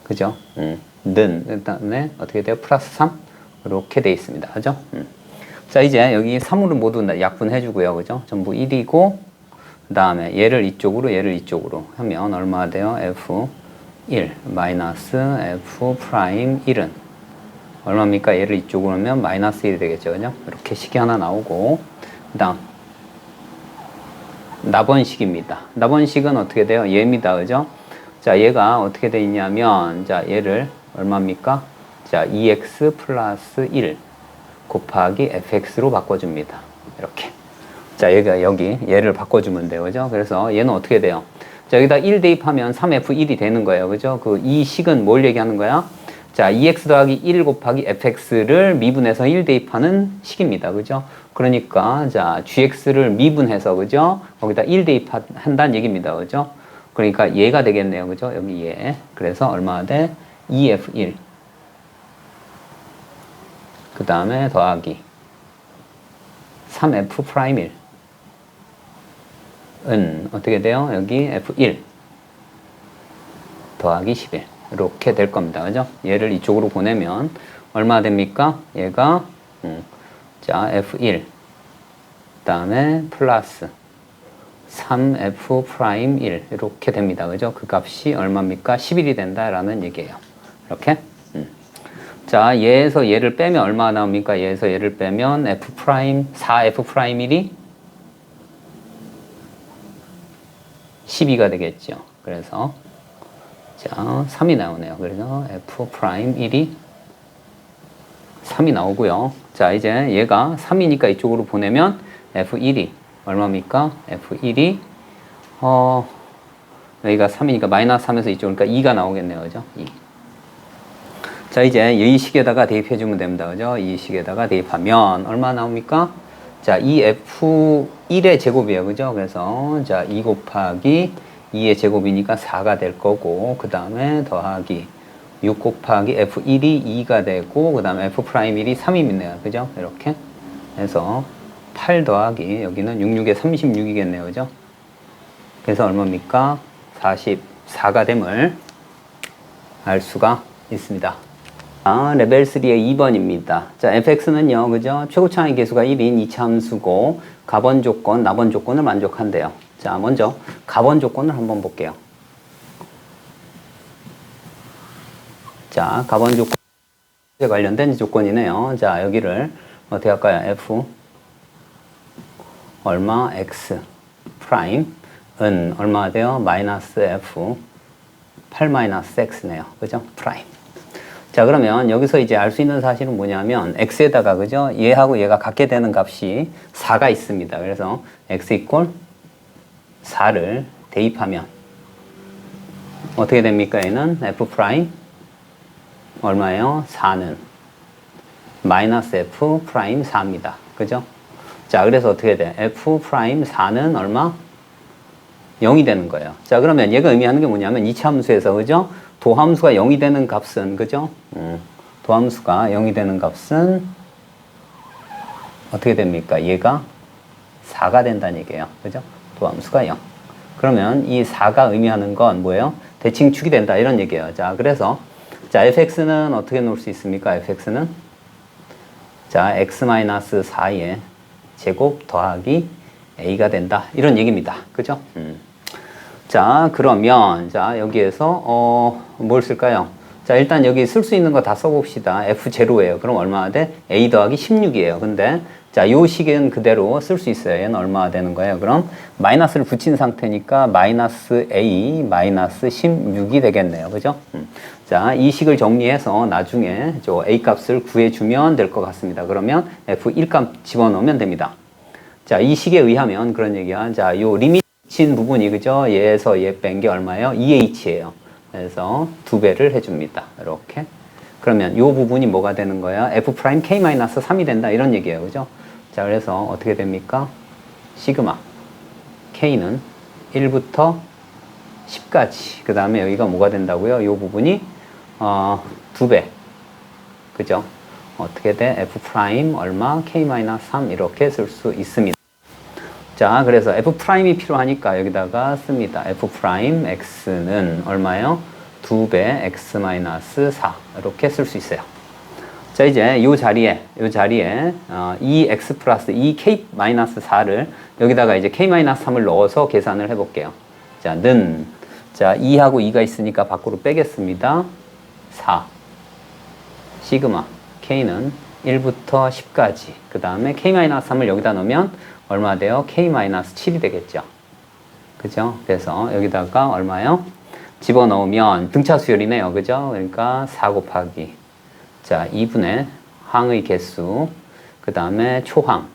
그죠? 그 다음에 어떻게 돼요? 플러스 3? 이렇게 돼 있습니다. 그죠? 자, 이제 여기 3으로 모두 약분해 주고요. 그죠? 전부 1이고, 그 다음에 얘를 이쪽으로 하면 얼마가 돼요? F1 마이너스 F 프라임 1은 얼마입니까? 얘를 이쪽으로 하면 마이너스 1이 되겠죠. 그죠? 이렇게 식이 하나 나오고, 그 다음 나번식입니다. 나번식은 어떻게 돼요? 얘입니다. 그죠? 자, 얘가 어떻게 돼 있냐면, 자, 얘를 얼마입니까? 자, 2x 플러스 1 곱하기 fx로 바꿔줍니다. 이렇게. 자, 얘를 바꿔주면 돼요. 그죠? 그래서 얘는 어떻게 돼요? 자, 여기다 1 대입하면 3f1이 되는 거예요. 그죠? 이 식은 뭘 얘기하는 거야? 자, 2x 더하기 1 곱하기 fx를 미분해서 1 대입하는 식입니다. 그죠? 그러니까, 자, gx를 미분해서, 그죠? 거기다 1 대입한다는 얘기입니다. 그죠? 그러니까 얘가 되겠네요. 그죠? 여기 얘. 그래서 얼마가 돼? 2f1. 그 다음에 더하기 3f 프라임 1. 어떻게 돼요? 여기 F1 더하기 11 이렇게 될 겁니다. 그죠? 얘를 이쪽으로 보내면 얼마 됩니까? 얘가 자, F1 그 다음에 플러스 3F 프라임 1 이렇게 됩니다. 그죠? 그 값이 얼마입니까? 11이 된다라는 얘기예요. 이렇게. 자, 얘에서 얘를 빼면 얼마가 나옵니까? 얘에서 얘를 빼면 F 프라임 4F 프라임 1이 12가 되겠죠. 그래서 자, 3이 나오네요. 그래서 F 프라임 1이 3이 나오고요. 자, 이제 얘가 3이니까 이쪽으로 보내면 F1이 얼마입니까? F1이 여기가 3이니까 마이너스 3에서 이쪽으로 2가 나오겠네요. 그죠? 2. 자, 이제 이 식에다가 대입해 주면 됩니다. 그죠? 이 식에다가 대입하면 얼마 나옵니까? 자, 이 F1의 제곱이에요. 그죠? 그래서, 자, 2 곱하기 2의 제곱이니까 4가 될 거고, 그 다음에 더하기 6 곱하기 F1이 2가 되고, 그 다음에 F 프라임 1이 3이네요. 그죠? 이렇게 해서 8 더하기, 여기는 6, 6에 36이겠네요. 그죠? 그래서 얼마입니까? 44가 됨을 알 수가 있습니다. 레벨 3의 2번입니다. 자, fx는요, 그죠? 최고차항의 계수가 1인 이차함수고, 가번 조건, 나번 조건을 만족한대요. 자, 먼저, 가번 조건을 한번 볼게요. 자, 가번 조건, 관련된 조건이네요. 자, 여기를 어떻게 할까요? f, 얼마, x, 프라임, 은, 얼마 돼요? 마이너스 f, 8 마이너스 x네요. 그죠? 프라임. 자, 그러면 여기서 이제 알 수 있는 사실은 뭐냐면 x에다가 그죠? 얘하고 얘가 같게 되는 값이 4가 있습니다. 그래서 x 이퀄 4를 대입하면 어떻게 됩니까? 얘는 f 프라임 얼마예요? 4는 마이너스 f 프라임 4입니다. 그죠? 자, 그래서 어떻게 돼? f 프라임 4는 얼마? 0이 되는 거예요. 자, 그러면 얘가 의미하는 게 뭐냐면 이차 함수에서 그죠? 도함수가 0이 되는 값은 그죠? 도함수가 0이 되는 값은 어떻게 됩니까? 얘가 4가 된다는 얘기예요. 그죠? 도함수가 0. 그러면 이 4가 의미하는 건 뭐예요? 대칭축이 된다 이런 얘기예요. 자, 그래서 자, fx는 어떻게 놓을 수 있습니까? fx는 자, x-4의 제곱 더하기 a가 된다 이런 얘기입니다. 그죠? 자, 그러면 자, 여기에서 뭘 쓸까요? 자, 일단 여기 쓸 수 있는 거 다 써봅시다. f0예요. 그럼 얼마나 돼? a 더하기 16이에요. 근데 자, 요 식은 그대로 쓸 수 있어요. 얘는 얼마나 되는 거예요? 그럼 마이너스를 붙인 상태니까 마이너스 a 마이너스 16이 되겠네요. 그죠? 자, 이 식을 정리해서 나중에 저 a 값을 구해주면 될 것 같습니다. 그러면 f1 값 집어넣으면 됩니다. 자, 이 식에 의하면 그런 얘기야. 자, 요 리밋 친 부분이 그죠? 얘에서 얘 뺀 게 얼마예요? 2h예요. 그래서 2배를 해줍니다. 이렇게. 그러면 요 부분이 뭐가 되는 거야? f 프라임 k-3이 된다. 이런 얘기예요. 그죠? 자, 그래서 어떻게 됩니까? 시그마 k는 1부터 10까지. 그 다음에 여기가 뭐가 된다고요? 요 부분이 2배. 그죠? 어떻게 돼? f 프라임 얼마? k-3 이렇게 쓸 수 있습니다. 자, 그래서 f 프라임이 필요하니까 여기다가 씁니다. f 프라임 x는 얼마예요? 2배 x 마이너스 4 이렇게 쓸 수 있어요. 자, 이제 요 자리에 2x 플러스 2k 마이너스 4를 여기다가 이제 k 마이너스 3을 넣어서 계산을 해볼게요. 자, 는 자, 2하고 2가 있으니까 밖으로 빼겠습니다. 4 시그마 k는 1부터 10까지 그 다음에 k 마이너스 3을 여기다 넣으면 얼마 돼요? k-7이 되겠죠. 그죠? 그래서 여기다가 얼마요? 집어넣으면 등차 수열이네요. 그죠? 그러니까 4 곱하기 자 2분의 항의 개수 그 다음에 초항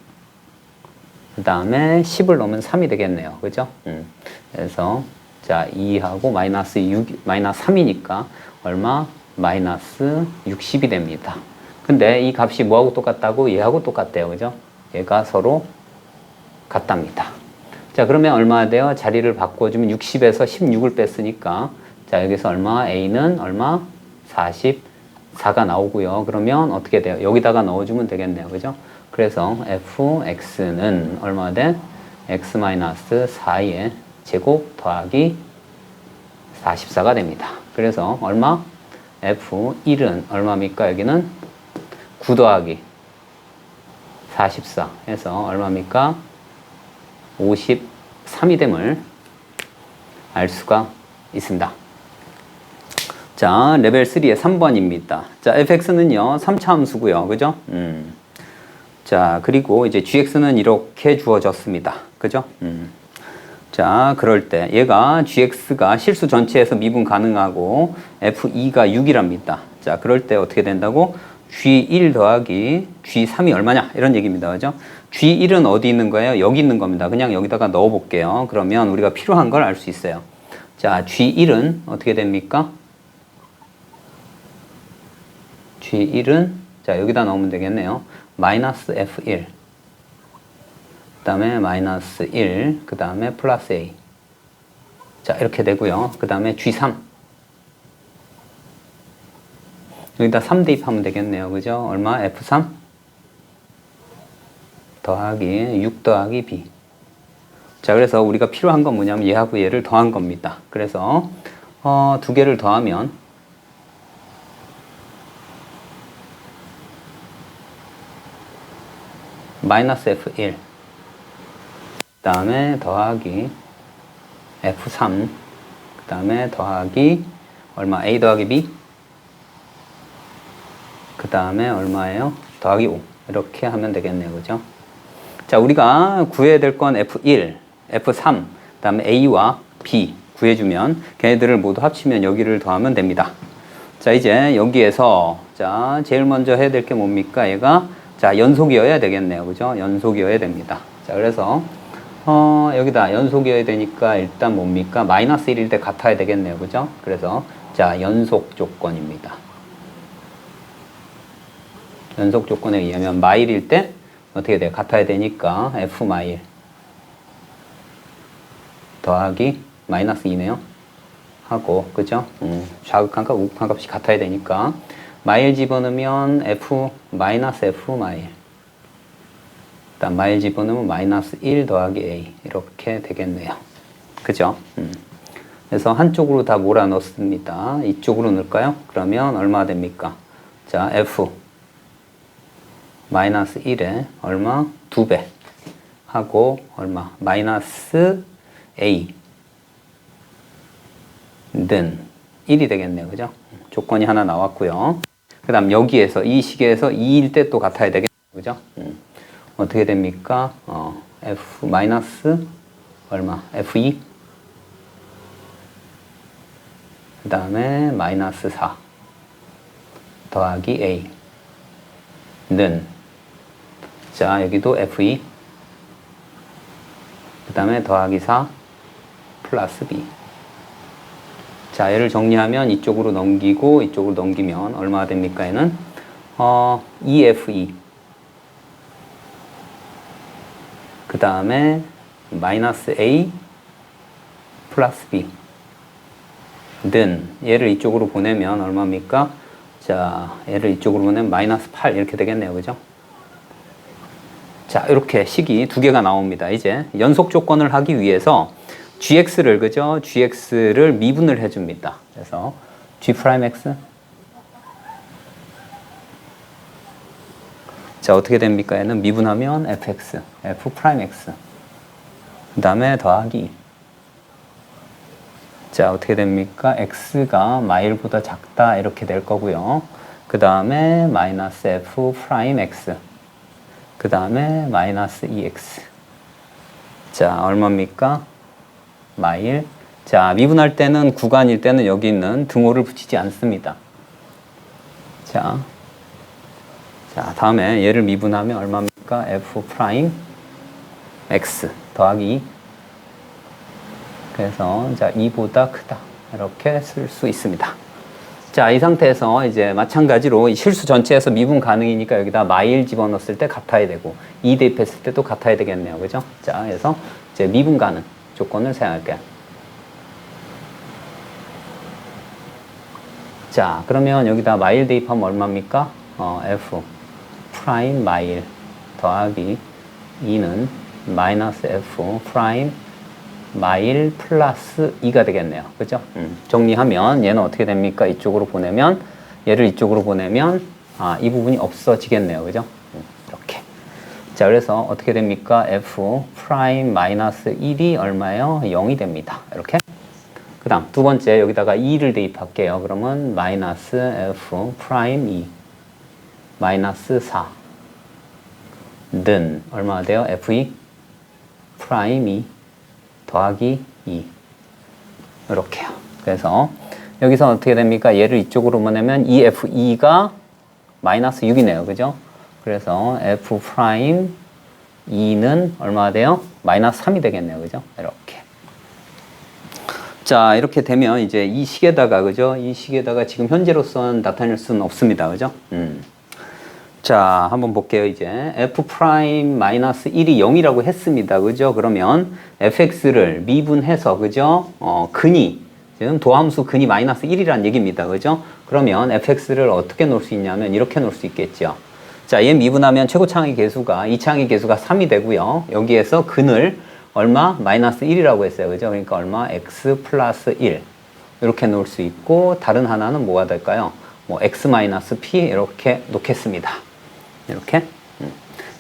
그 다음에 10을 넣으면 3이 되겠네요. 그죠? 그래서 자 2하고 마이너스 6, 마이너스 3이니까 얼마? 마이너스 60이 됩니다. 근데 이 값이 뭐하고 똑같다고? 얘하고 똑같대요. 그죠? 얘가 서로 같답니다. 자, 그러면 얼마 돼요? 자리를 바꿔주면 60에서 16을 뺐으니까 자, 여기서 얼마? A는 얼마? 44가 나오고요. 그러면 어떻게 돼요? 여기다가 넣어주면 되겠네요. 그죠? 그래서 fx는 얼마 돼? x-4의 제곱 더하기 44가 됩니다. 그래서 얼마? f1은 얼마입니까? 여기는 9 더하기 44 해서 얼마입니까? 53이 됨을 알 수가 있습니다. 자, 레벨 3의 3번입니다. 자, fx는요, 3차 함수고요. 그죠? 자, 그리고 이제 gx는 이렇게 주어졌습니다. 그죠? 자, 그럴 때 얘가 gx가 실수 전체에서 미분 가능하고 f2가 6이랍니다. 자, 그럴 때 어떻게 된다고? G1 더하기 G3이 얼마냐? 이런 얘기입니다. 그죠? G1은 어디 있는 거예요? 여기 있는 겁니다. 그냥 여기다가 넣어 볼게요. 그러면 우리가 필요한 걸 알 수 있어요. 자, G1은 어떻게 됩니까? G1은 자, 여기다 넣으면 되겠네요. 마이너스 F1 그 다음에 마이너스 1 그 다음에 플러스 A 자, 이렇게 되고요. 그 다음에 G3 여기다 3 대입하면 되겠네요. 그죠? 얼마? F3 더하기 6 더하기 B. 자, 그래서 우리가 필요한 건 뭐냐면 얘하고 얘를 더한 겁니다. 그래서 두 개를 더하면 마이너스 F1 그 다음에 더하기 F3 그 다음에 더하기 얼마? A 더하기 B 그 다음에 얼마예요? 더하기 5 이렇게 하면 되겠네요. 그죠? 자, 우리가 구해야 될 건 F1, F3 그 다음에 A와 B 구해주면 걔네들을 모두 합치면 여기를 더하면 됩니다. 자, 이제 여기에서 자 제일 먼저 해야 될 게 뭡니까? 얘가 자 연속이어야 되겠네요. 그죠? 연속이어야 됩니다. 자, 그래서 여기다 연속이어야 되니까 일단 뭡니까? 마이너스 1일 때 같아야 되겠네요. 그죠? 그래서 자 연속 조건입니다. 연속 조건에 의하면 마일일 때 어떻게 돼요? 같아야 되니까 F 마일 더하기 마이너스 2네요. 하고 그죠? 좌극한 값, 우극한 값이 같아야 되니까 마일 집어넣으면 F 마이너스 F 마일 일단 마일 집어넣으면 마이너스 1 더하기 A 이렇게 되겠네요. 그죠? 그래서 한쪽으로 다 몰아 넣습니다. 이쪽으로 넣을까요? 그러면 얼마 됩니까? 자, F 마이너스 1에 얼마? 2배 하고 얼마? 마이너스 A 는 1이 되겠네요. 그죠? 조건이 하나 나왔고요. 그 다음 여기에서 이 식에서 2일 때 또 같아야 되겠네요. 그죠? 어떻게 됩니까? F 마이너스 얼마? F2 그 다음에 마이너스 4 더하기 A 는 자 여기도 F2 그 다음에 더하기 4 플러스 B 자, 얘를 정리하면 이쪽으로 넘기고 이쪽으로 넘기면 얼마가 됩니까? 얘는 2F2 그 다음에 마이너스 A 플러스 B 는 얘를 이쪽으로 보내면 얼마입니까? 자, 얘를 이쪽으로 보내면 마이너스 8 이렇게 되겠네요. 그죠? 자, 이렇게 식이 두 개가 나옵니다. 이제 연속 조건을 하기 위해서 gx를 그죠? gx를 미분을 해줍니다. 그래서 g'(x) 자 어떻게 됩니까? 얘는 미분하면 fx, f'(x) 그 다음에 더하기 자 어떻게 됩니까? x가 마일보다 작다 이렇게 될 거고요. 그 다음에 마이너스 f'(x) 그 다음에 마이너스 2x 자 얼마입니까? 마일. 자, 미분할 때는 구간일 때는 여기 있는 등호를 붙이지 않습니다. 자, 다음에 얘를 미분하면 얼마입니까? f'(x) 더하기 2. 그래서 자, 2보다 크다. 이렇게 쓸 수 있습니다. 자, 이 상태에서 이제 마찬가지로 실수 전체에서 미분 가능이니까 여기다 마일 집어넣었을 때 같아야 되고 2 대입했을 때도 같아야 되겠네요. 그죠? 자, 그래서 이제 미분 가능 조건을 사용할게요. 자, 그러면 여기다 마일 대입하면 얼마입니까? F 프라임 마일 더하기 2는 마이너스 F 프라임 마일 플러스 2가 되겠네요. 그죠? 정리하면 얘는 어떻게 됩니까? 이쪽으로 보내면 얘를 이쪽으로 보내면 이 부분이 없어지겠네요. 그죠? 이렇게. 자, 그래서 어떻게 됩니까? F 프라임 마이너스 1이 얼마예요? 0이 됩니다. 이렇게. 그 다음 두 번째 여기다가 2를 대입할게요. 그러면 마이너스 F 프라임 2 마이너스 4는 얼마가 돼요? F2 프라임 2 더하기 2 이렇게요. 그래서 여기서 어떻게 됩니까? 얘를 이쪽으로 보내면 2F2가 마이너스 6이네요. 그죠? 그래서 F 프라임 2는 얼마가 돼요? 마이너스 3이 되겠네요. 그죠? 이렇게. 자, 이렇게 되면 이제 이 식에다가, 그죠? 이 식에다가 지금 현재로서는 나타낼 수는 없습니다. 그죠? 자, 한번 볼게요. 이제 f 프라임 마이너스 1이 0이라고 했습니다. 그죠? 그러면 fx를 미분해서, 그죠? 근이, 지금 도함수 근이 마이너스 1이란 얘기입니다. 그죠? 그러면 fx를 어떻게 놓을 수 있냐면 이렇게 놓을 수 있겠죠. 자, 얘 미분하면 최고차항의 개수가, 이차항의 개수가 3이 되고요. 여기에서 근을 얼마? 마이너스 1이라고 했어요. 그죠? 그러니까 얼마? x 플러스 1. 이렇게 놓을 수 있고, 다른 하나는 뭐가 될까요? 뭐, x 마이너스 p 이렇게 놓겠습니다. 이렇게.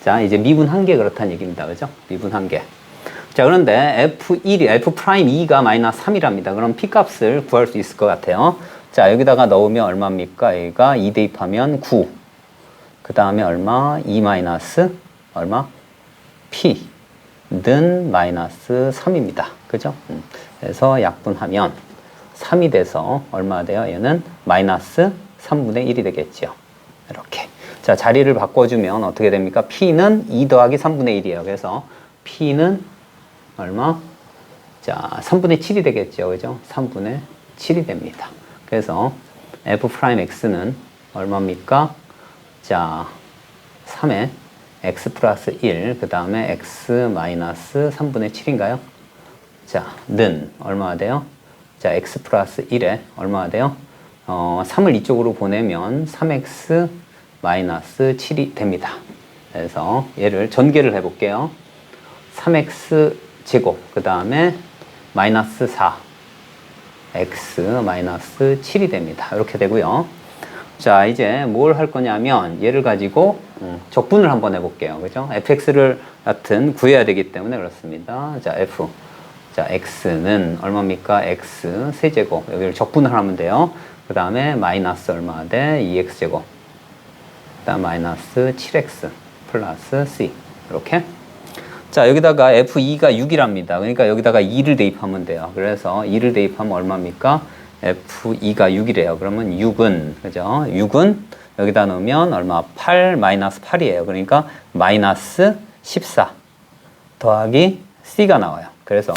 자, 자, 이제 미분한 개 그렇다는 얘기입니다. 그죠? 미분한 개. 자, 그런데 F'2가 마이너스 3이랍니다. 그럼 P값을 구할 수 있을 것 같아요. 자, 여기다가 넣으면 얼마입니까? 여기가 2 대입하면 9. 그 다음에 얼마? 2 마이너스 얼마? P는 마이너스 3입니다. 그죠? 그래서 약분하면 3이 돼서 얼마 돼요? 얘는 마이너스 3분의 1이 되겠죠. 이렇게. 자, 자리를 바꿔주면 어떻게 됩니까? P는 2 더하기 3분의 1이에요. 그래서 P는 얼마? 자, 3분의 7이 되겠죠. 그죠? 3분의 7이 됩니다. 그래서 F'X는 얼마입니까? 자, 3에 X 플러스 1, 그 다음에 X 마이너스 3분의 7인가요? 자, 는 얼마가 돼요? 자, X 플러스 1에 얼마가 돼요? 3을 이쪽으로 보내면 3X 마이너스 7이 됩니다. 그래서 얘를 전개를 해볼게요. 3X 제곱, 그 다음에 마이너스 4, X 마이너스 7이 됩니다. 이렇게 되고요. 자, 이제 뭘 할 거냐면 얘를 가지고 적분을 한번 해볼게요. 그죠? fx를 여튼 구해야 되기 때문에 그렇습니다. 자, f. 자, x는 얼마입니까? x 세제곱. 여기를 적분을 하면 돼요. 그 다음에 마이너스 얼마 돼? 2x제곱. 그 다음 마이너스 7x 플러스 c. 이렇게. 자, 여기다가 f2가 6이랍니다. 그러니까 여기다가 2를 대입하면 돼요. 그래서 2를 대입하면 얼마입니까? f2가 6이래요. 그러면 6은, 그죠? 6은 여기다 넣으면 얼마? 8 마이너스 8이에요. 그러니까 마이너스 14 더하기 c가 나와요. 그래서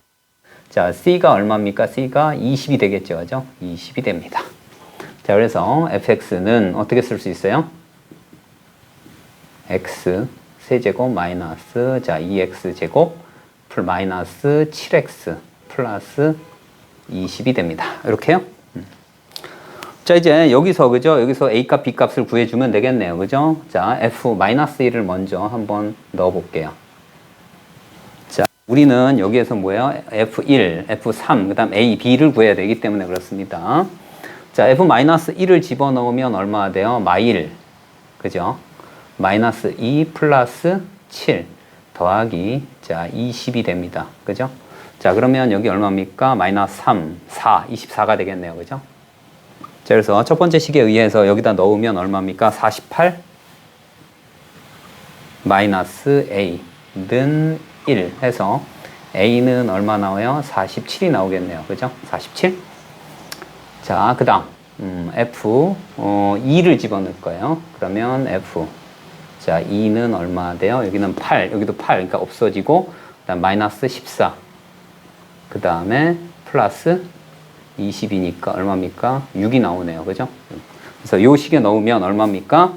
자, c가 얼마입니까? c가 20이 되겠죠. 그죠? 20이 됩니다. 자, 그래서 fx는 어떻게 쓸 수 있어요? x 세제곱 마이너스 자 2x제곱 플 마이너스 7x 플러스 20이 됩니다. 이렇게요. 자, 이제 여기서 그죠? 여기서 a 값, b 값을 구해주면 되겠네요. 그죠? 자, f-1을 먼저 한번 넣어 볼게요. 자, 우리는 여기에서 뭐예요? f1, f3, 그 다음 a, b를 구해야 되기 때문에 그렇습니다. 자, f-1을 집어넣으면 얼마가 돼요? 마일. 그죠? 마이너스 2 플러스 7 더하기 자 20이 됩니다. 그죠? 자, 그러면 여기 얼마입니까? 마이너스 3, 4, 24가 되겠네요. 그죠? 자, 그래서 첫 번째 식에 의해서 여기다 넣으면 얼마입니까? 48 마이너스 a는 1 해서 a는 얼마 나와요? 47이 나오겠네요. 그죠? 47. 자, 그 다음 f 2를 집어넣을 거예요. 그러면 f 자, 2는 얼마 돼요? 여기는 8, 여기도 8, 그러니까 없어지고, 그 다음 마이너스 14, 그 다음에 플러스 20이니까 얼마입니까? 6이 나오네요. 그죠? 그래서 요 식에 넣으면 얼마입니까?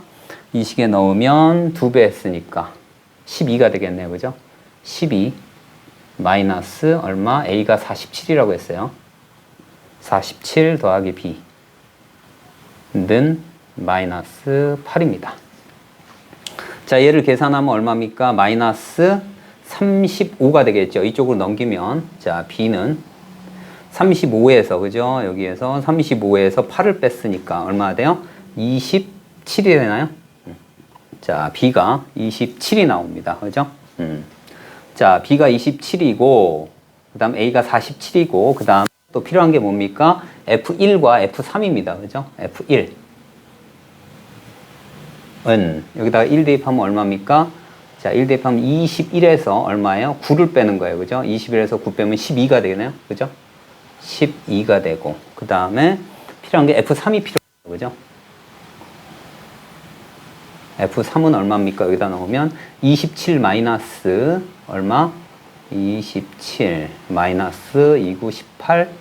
이 식에 넣으면 2배 했으니까 12가 되겠네요. 그죠? 12 마이너스 얼마? A가 47이라고 했어요. 47 더하기 B는 마이너스 8입니다. 자, 얘를 계산하면 얼마입니까? 마이너스 35가 되겠죠. 이쪽으로 넘기면 자, B는 35에서 그죠? 여기에서 35에서 8을 뺐으니까 얼마나 돼요? 27이 되나요? 자, B가 27이 나옵니다. 그죠? 자, B가 27이고 그 다음 A가 47이고 그 다음 또 필요한 게 뭡니까? F1과 F3입니다. 그죠? F1 은 여기다가 1 대입하면 얼마입니까? 자, 1 대입하면 21에서 얼마예요? 9를 빼는 거예요. 그죠? 21에서 9 빼면 12가 되네요. 그죠? 12가 되고 그 다음에 필요한 게 F3이 필요해요. 그죠? F3은 얼마입니까? 여기다 넣으면 27 마이너스 얼마? 27 마이너스 29, 18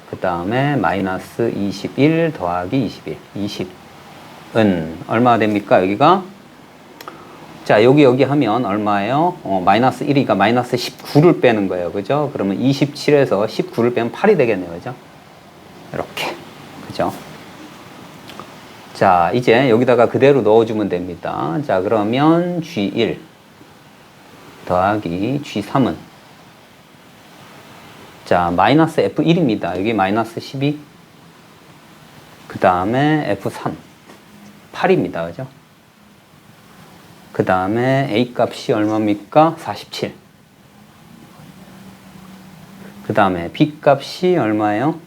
그 다음에 마이너스 21 더하기 21 20은 얼마가 됩니까? 여기가 자, 여기 하면 얼마예요? 마이너스 1이니까 마이너스 19를 빼는 거예요. 그죠? 그러면 27에서 19를 빼면 8이 되겠네요. 그죠? 이렇게. 그죠? 자, 이제 여기다가 그대로 넣어주면 됩니다. 자, 그러면 G1 더하기 G3은 자, 마이너스 F1입니다. 여기 마이너스 12 그 다음에 F3 8입니다. 그죠? 그 다음에 A 값이 얼마입니까? 47. 그 다음에 B 값이 얼마예요?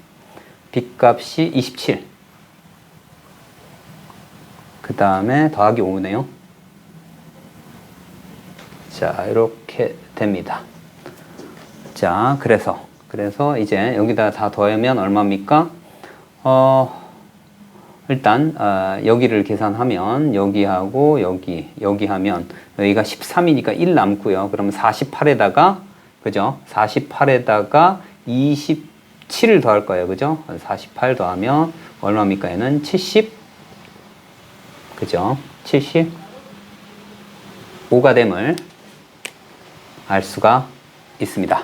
B 값이 27. 그 다음에 더하기 5네요. 자, 이렇게 됩니다. 자, 그래서 이제 여기다 다 더하면 얼마입니까? 일단 여기를 계산하면 여기하고 여기 하면 여기가 13이니까 1 남고요. 그러면 48에다가 그죠? 48에다가 27을 더할 거예요. 그죠? 48 더하면 얼마입니까? 얘는 70 그죠? 75가 됨을 알 수가 있습니다.